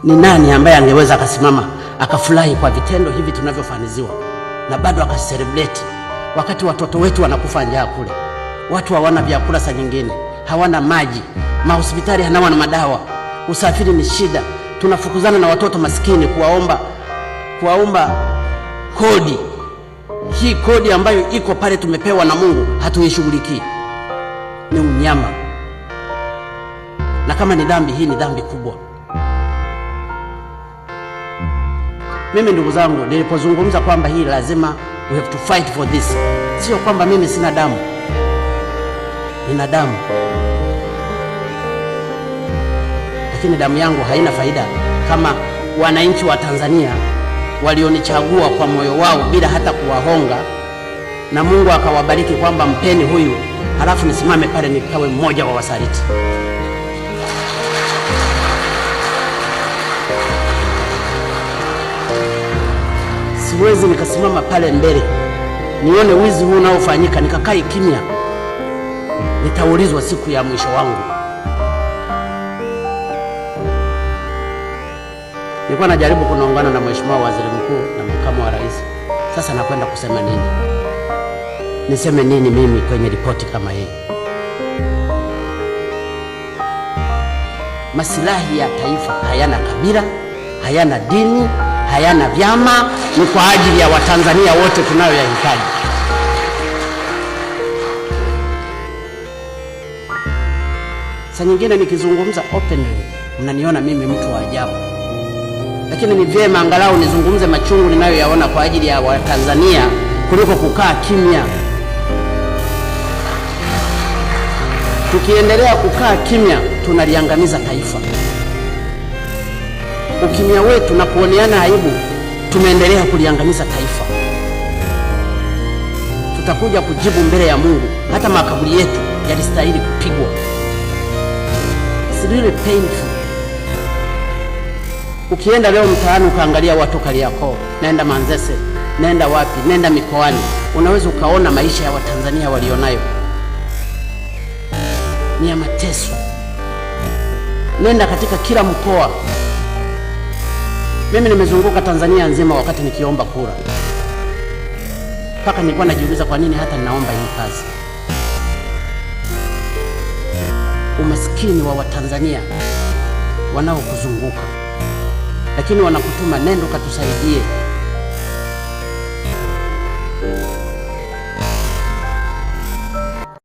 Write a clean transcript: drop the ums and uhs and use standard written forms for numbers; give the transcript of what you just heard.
Ni nani ambaye angeweza akasimama akafurahi kwa vitendo hivi tunavyofaniziwa na bado akacelebrate wakati watoto wetu wanakufa njaa kule, watu hawana vyakula, saa nyingine hawana maji, mahospitali hanawana madawa, usafiri ni shida, tunafukuzana na watoto maskini kuwaomba kodi. Hii kodi ambayo iko pale tumepewa na Mungu hatuishughulikii. Ni unyama, na kama ni dhambi, hii ni dhambi kubwa. Mimi ndugu zangu, nilipozungumza kwamba hii lazima we have to fight for this, sio kwamba mimi sina damu. Nina damu, lakini damu yangu haina faida kama wananchi wa Tanzania walionichagua kwa moyo wao bila hata kuwahonga, na Mungu akawabariki kwamba mpeni huyu, halafu nisimame pale nikawe mmoja wa wasaliti. Siwezi nikasimama pale mbele nione wizi huu unaofanyika nikakai kimya. Nitaulizwa siku ya mwisho wangu. Nilikuwa najaribu kunaungana na Mheshimiwa Waziri Mkuu na Makamu wa Rais. Sasa nakwenda kusema nini? Niseme nini mimi kwenye ripoti kama hii? Maslahi ya taifa hayana kabila, hayana dini, hayana vyama, ni kwa ajili ya Watanzania wote tunayoyahitaji. Saa nyingine nikizungumza openly mnaniona mimi mtu wa ajabu, lakini ni vyema angalau nizungumze machungu ninayoyaona kwa ajili ya Watanzania kuliko kukaa kimya. Tukiendelea kukaa kimya tunaliangamiza taifa. Ukimya wetu na kuoneana aibu tumeendelea kuliangamiza taifa. Tutakuja kujibu mbele ya Mungu. Hata makaburi yetu yalistahili kupigwa. It's really painful. Ukienda leo mtaani ukaangalia watu Kariakoo, nenda Manzese, nenda wapi, nenda mikoani, unaweza ukaona maisha ya Watanzania walionayo ni ya mateso. Nenda katika kila mkoa. Mimi nimezunguka Tanzania nzima wakati nikiomba kura, mpaka nilikuwa najiuliza kwa nini hata ninaomba hii kazi. Umaskini wa Watanzania wanaokuzunguka, lakini wanakutuma nenda katusaidie.